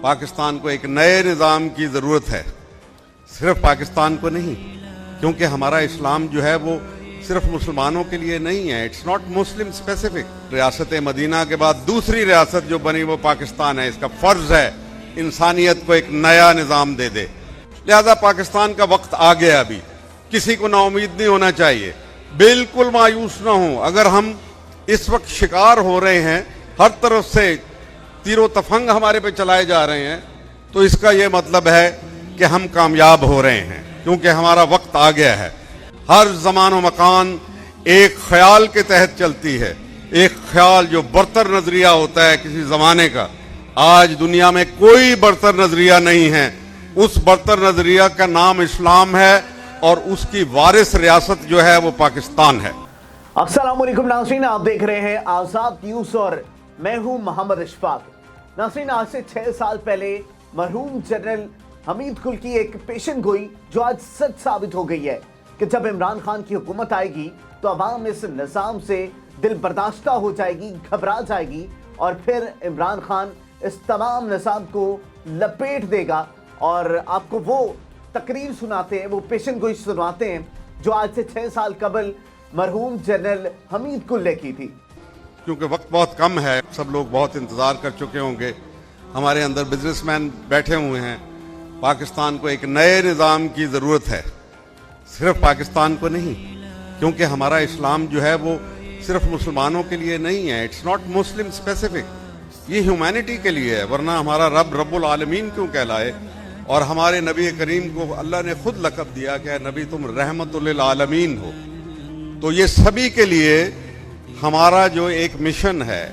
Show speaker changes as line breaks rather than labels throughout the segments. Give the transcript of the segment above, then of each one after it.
पाकिस्तान को एक नए निज़ाम की ज़रूरत है, सिर्फ पाकिस्तान को नहीं, क्योंकि हमारा इस्लाम जो है वो सिर्फ मुसलमानों के लिए नहीं है। It's not Muslim specific. रियासत मदीना के बाद दूसरी रियासत जो बनी वो पाकिस्तान है। इसका फ़र्ज़ है इंसानियत को एक नया निज़ाम दे दे। लिहाजा पाकिस्तान का वक्त आ गया। अभी किसी को नाउमीद नहीं होना चाहिए, बिल्कुल मायूस ना हो। अगर हम इस वक्त शिकार हो रहे हैं, हर तरफ से तीरों तफंग हमारे पे चलाए जा रहे हैं, तो इसका ये मतलब है कि हम कामयाब हो रहे हैं, क्योंकि हमारा वक्त आ गया है। हर ज़मान व मकान एक ख्याल के तहत चलती है, एक ख्याल जो बरतर नजरिया होता है किसी ज़माने का। आज दुनिया में कोई बरतर नजरिया नहीं है। उस बरतर नजरिया का नाम इस्लाम है और उसकी वारिस रियासत जो है वो पाकिस्तान है।
अस्सलाम वालेकुम नाज़रीन, आप देख रहे हैं आज़ाद न्यूज़ और मैं हूं मोहम्मद इशफाक। नाज़रीन, आज से 6 साल पहले मरहूम जनरल हमीद कुल की एक पेशन गोई जो आज सच साबित हो गई है कि जब इमरान खान की हुकूमत आएगी तो अवाम इस निज़ाम से दिल बर्दाश्ता हो जाएगी, घबरा जाएगी और फिर इमरान खान इस तमाम निज़ाम को लपेट देगा और आपको वो तकरीर सुनाते हैं, वो पेशन गोई सुनाते हैं जो आज से 6 साल कबल मरहूम जनरल हमीद कुल ने की थी।
क्योंकि वक्त बहुत कम है, सब लोग बहुत इंतज़ार कर चुके होंगे। हमारे अंदर बिजनेसमैन बैठे हुए हैं। पाकिस्तान को एक नए निज़ाम की ज़रूरत है, सिर्फ पाकिस्तान को नहीं, क्योंकि हमारा इस्लाम जो है वो सिर्फ मुसलमानों के लिए नहीं है। It's not Muslim specific. ये ह्यूमैनिटी के लिए है, वरना हमारा रब रब्बुल आलमीन क्यों कहलाए। और हमारे नबी करीम को अल्लाह ने खुद लक़ब दिया कि नबी तुम रहमतुल लिल आलमीन हो। तो ये सभी के लिए हमारा जो एक मिशन है,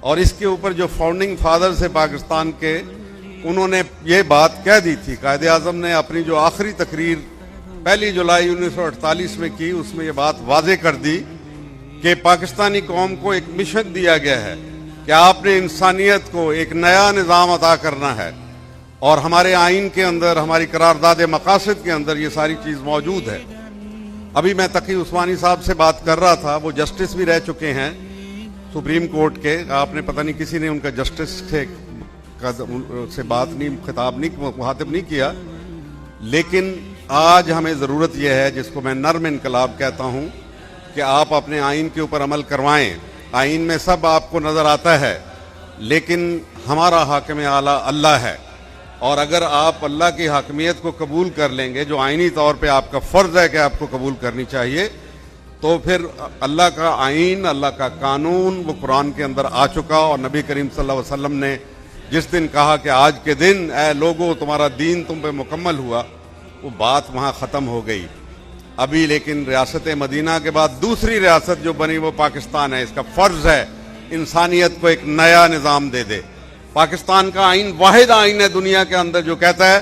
और इसके ऊपर जो फाउंडिंग फादर्स है पाकिस्तान के, उन्होंने ये बात कह दी थी। कायदे आज़म ने अपनी जो आखिरी तकरीर 1 जुलाई 1948 में की, उसमें ये बात वाज़े कर दी कि पाकिस्तानी कौम को एक मिशन दिया गया है कि आपने इंसानियत को एक नया निज़ाम अता करना है। और हमारे आइन के अंदर, हमारी करारदाद मकासद के अंदर ये सारी चीज़ मौजूद है। अभी मैं तकी उस्मानी साहब से बात कर रहा था, वो जस्टिस भी रह चुके हैं सुप्रीम कोर्ट के। आपने पता नहीं किसी ने उनका जस्टिस से बात नहीं, खिताब नहीं, मुखातिब नहीं किया। लेकिन आज हमें ज़रूरत यह है, जिसको मैं नर्म इनकलाब कहता हूँ, कि आप अपने आइन के ऊपर अमल करवाएं। आइन में सब आपको नज़र आता है, लेकिन हमारा हाकिम आला अल्लाह है। और अगर आप अल्लाह की हाकमियत को कबूल कर लेंगे, जो आइनी तौर पे आपका फ़र्ज़ है कि आपको कबूल करनी चाहिए, तो फिर अल्लाह का आइन, अल्लाह का कानून वो कुरान के अंदर आ चुका। और नबी करीम सल्लल्लाहु अलैहि वसल्लम ने जिस दिन कहा कि आज के दिन ऐ लोगों तुम्हारा दीन तुम पे मुकम्मल हुआ, वो बात वहाँ ख़त्म हो गई। अभी लेकिन रियासत मदीना के बाद दूसरी रियासत जो बनी वो पाकिस्तान है। इसका फ़र्ज़ है इंसानियत को एक नया निज़ाम दे दे। पाकिस्तान का आइन वाहिद आइन है दुनिया के अंदर जो कहता है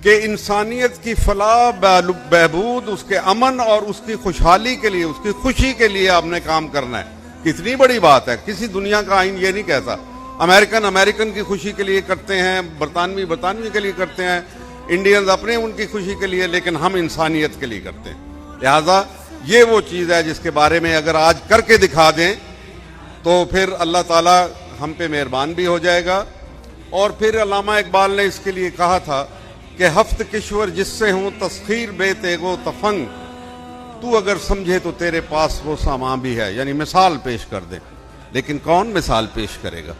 कि इंसानियत की फलाह बहबूद, उसके अमन और उसकी खुशहाली के लिए, उसकी खुशी के लिए आपने काम करना है। कितनी बड़ी बात है। किसी दुनिया का आइन ये नहीं कहता। अमेरिकन की खुशी के लिए करते हैं, बरतानवी के लिए करते हैं, इंडियंस अपने उनकी खुशी के लिए, लेकिन हम इंसानियत के लिए करते हैं। लिहाजा ये वो चीज़ है जिसके बारे में अगर आज करके दिखा दें तो फिर अल्लाह ताला हम पे मेहरबान भी हो जाएगा। और फिर अल्लामा इकबाल ने इसके लिए कहा था कि हफ्त किश्वर जिससे हूँ तस्खीर बे तेगो तफंग, तू अगर समझे तो तेरे पास वो सामान भी है। यानी मिसाल पेश कर दे, लेकिन कौन मिसाल पेश करेगा।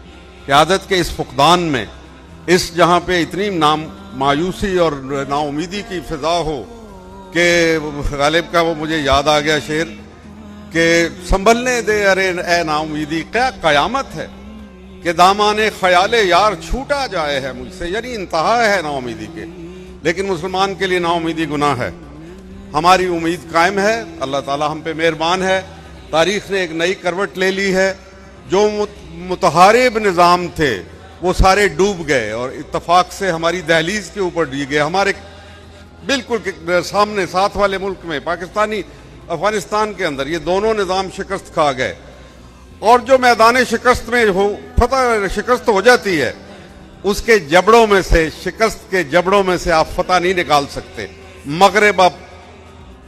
क़यादत के इस फुकदान में, इस जहाँ पे इतनी मायूसी और नाउमीदी की फ़िज़ा हो कि गालिब का वो मुझे याद आ गया शेर कि संभलने दे अरे ए नाउमीदी, क्या क़यामत है कि दामाने ख्याले यार छूटा जाए है मुझसे। यानी इंतहा है नाउमीदी के। लेकिन मुसलमान के लिए नाउमीदी गुनाह है। हमारी उम्मीद कायम है। अल्लाह ताला हम पे मेहरबान है। तारीख़ ने एक नई करवट ले ली है। जो मुतहारिब निज़ाम थे वो सारे डूब गए और इत्तफाक से हमारी दहलीज के ऊपर डी गए। हमारे बिल्कुल सामने साथ वाले मुल्क में, पाकिस्तानी अफगानिस्तान के अंदर, ये दोनों निज़ाम शिकस्त खा गए। और जो मैदान शिकस्त में शिकस्त हो जाती है, उसके जबड़ों में से, शिकस्त के जबड़ों में से आप फतह नहीं निकाल सकते। मगरिब अब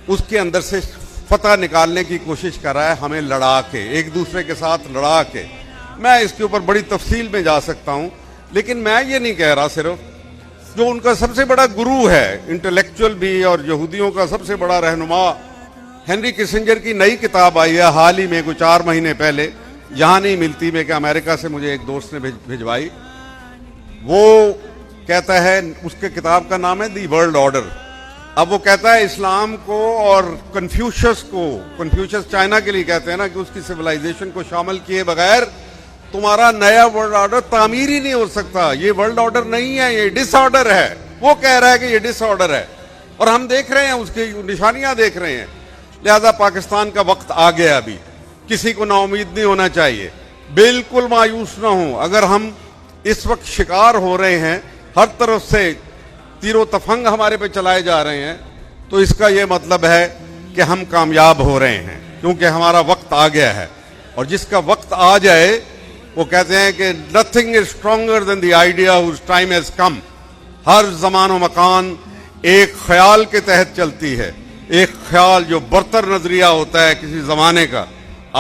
उसके अंदर से फतह निकालने की कोशिश कर रहा है, हमें लड़ा के, एक दूसरे के साथ लड़ा के। मैं इसके ऊपर बड़ी तफसील में जा सकता हूँ, لیکن میں یہ نہیں کہہ رہا صرف، جو ان کا سب سے بڑا گرو ہے انٹلیکچوئل بھی اور یہودیوں کا سب سے بڑا رہنما، ہنری کسنجر کی نئی کتاب آئی ہے حال ہی میں، کوئی 4 مہینے پہلے، یہاں نہیں ملتی، میں کہ امریکہ سے مجھے ایک دوست نے بھجوائی. وہ کہتا ہے، اس کے کتاب کا نام ہے دی ورلڈ آرڈر. اب وہ کہتا ہے اسلام کو اور کنفیوشس چائنا کے لیے کہتے ہیں نا کہ اس کی سویلائزیشن کو شامل کیے بغیر تمہارا نیا ورلڈ آرڈر تعمیر ہی نہیں ہو سکتا. یہ ورلڈ آرڈر نہیں ہے، یہ ڈس آرڈر ہے. وہ کہہ رہا ہے کہ یہ ڈس آرڈر ہے، اور ہم دیکھ رہے ہیں اس کی نشانیاں دیکھ رہے ہیں. لہذا پاکستان کا وقت آ گیا. ابھی کسی کو نا امید نہیں ہونا چاہیے، بالکل مایوس نہ ہوں. اگر ہم اس وقت شکار ہو رہے ہیں، ہر طرف سے تیر و تفنگ ہمارے پہ چلائے جا رہے ہیں، تو اس کا یہ مطلب ہے کہ ہم کامیاب ہو رہے ہیں، کیونکہ ہمارا وقت آ گیا ہے. اور جس کا وقت آ جائے، وہ کہتے ہیں کہ nothing is stronger than the idea whose time has come. ہر زمان و مکان ایک خیال کے تحت چلتی ہے، ایک خیال جو برتر نظریہ ہوتا ہے کسی زمانے کا.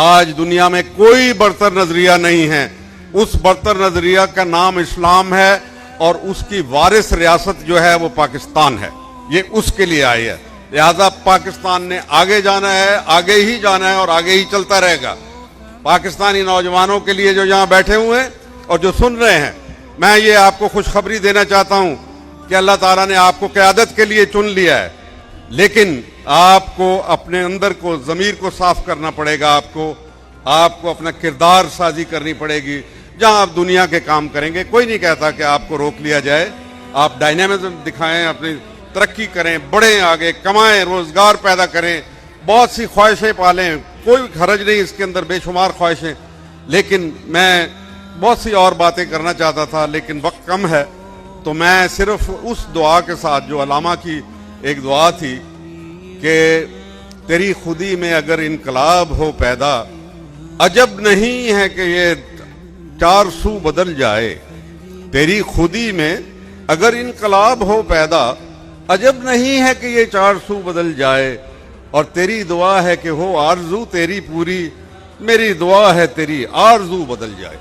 آج دنیا میں کوئی برتر نظریہ نہیں ہے. اس برتر نظریہ کا نام اسلام ہے، اور اس کی وارث ریاست جو ہے وہ پاکستان ہے. یہ اس کے لیے آئی ہے. لہذا پاکستان نے آگے جانا ہے، آگے ہی جانا ہے، اور آگے ہی چلتا رہے گا. پاکستانی نوجوانوں کے لیے جو یہاں بیٹھے ہوئے ہیں اور جو سن رہے ہیں، میں یہ آپ کو خوشخبری دینا چاہتا ہوں کہ اللہ تعالیٰ نے آپ کو قیادت کے لیے چن لیا ہے. لیکن آپ کو اپنے اندر کو، ضمیر کو صاف کرنا پڑے گا. آپ کو اپنا کردار سازی کرنی پڑے گی. جہاں آپ دنیا کے کام کریں گے، کوئی نہیں کہتا کہ آپ کو روک لیا جائے. آپ ڈائنامزم دکھائیں، اپنی ترقی کریں، بڑھیں، آگے کمائیں، روزگار پیدا کریں، بہت سی خواہشیں پالیں. کوئی حرج نہیں اس کے اندر، بے شمار خواہشیں. لیکن میں بہت سی اور باتیں کرنا چاہتا تھا، لیکن وقت کم ہے، تو میں صرف اس دعا کے ساتھ جو علامہ کی ایک دعا تھی کہ تیری خودی میں اگر انقلاب ہو پیدا، عجب نہیں ہے کہ یہ 4 سو بدل جائے. تیری خودی میں اگر انقلاب ہو پیدا، عجب نہیں ہے کہ یہ 4 سو بدل جائے. اور تیری دعا ہے کہ ہو آرزو تیری پوری، میری دعا ہے تیری آرزو بدل جائے.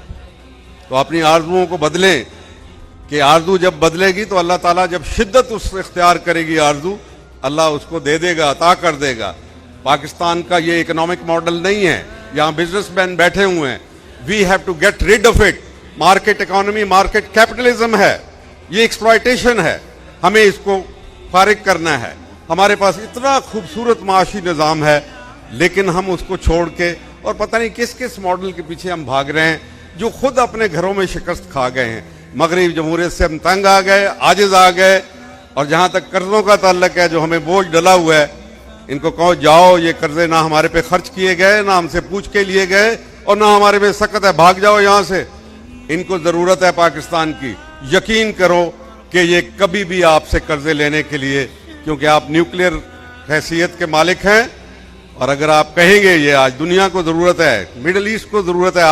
تو اپنی آرزوؤں کو بدلیں، کہ آرزو جب بدلے گی تو اللہ تعالیٰ جب شدت اس اختیار کرے گی آرزو، اللہ اس کو دے دے گا، عطا کر دے گا. پاکستان کا یہ اکنامک ماڈل نہیں ہے. یہاں بزنس مین بیٹھے ہوئے ہیں. We have to get rid of it. Market economy, market capitalism ہے، یہ ایکسپلائٹیشن ہے. ہمیں اس کو فارغ کرنا ہے. ہمارے پاس اتنا خوبصورت معاشی نظام ہے، لیکن ہم اس کو چھوڑ کے اور پتہ نہیں کس کس ماڈل کے پیچھے ہم بھاگ رہے ہیں، جو خود اپنے گھروں میں شکست کھا گئے ہیں. مغرب جمہوریت سے ہم تنگ آ گئے، عاجز آ گئے. اور جہاں تک قرضوں کا تعلق ہے، جو ہمیں بوجھ ڈلا ہوا ہے، ان کو کہو جاؤ، یہ قرضے نہ ہمارے پہ خرچ کیے گئے، نہ ہم سے پوچھ کے لیے گئے، اور نہ ہمارے میں سخت ہے، بھاگ جاؤ یہاں سے. ان کو ضرورت ہے پاکستان کی. یقین کرو کہ یہ کبھی بھی آپ سے قرضے لینے کے لیے، کیونکہ آپ نیوکلیئر حیثیت کے مالک ہیں. اور اگر آپ کہیں گے یہ آج دنیا کو ضرورت ہے، مڈل ایسٹ کو ضرورت ہے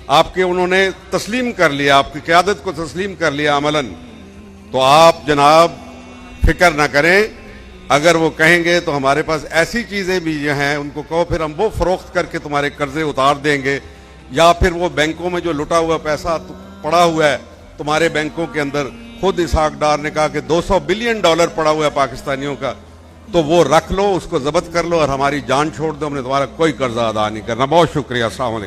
آپ کے انہوں نے تسلیم کر لیا، آپ کی قیادت کو تسلیم کر لیا عملاً، تو آپ جناب فکر نہ کریں. اگر وہ کہیں گے تو ہمارے پاس ایسی چیزیں بھی جو ہیں، ان کو کہو پھر ہم وہ فروخت کر کے تمہارے قرضے اتار دیں گے. یا پھر وہ بینکوں میں جو لٹا ہوا پیسہ پڑا ہوا ہے تمہارے بینکوں کے اندر، خود اسحاق ڈار نے کہا کہ $200 بلین پڑا ہوا ہے پاکستانیوں کا، تو وہ رکھ لو، اس کو ضبط کر لو اور ہماری جان چھوڑ دو. ہم نے تمہارا کوئی قرضہ ادا نہیں کرنا. بہت شکریہ. السلام علیکم.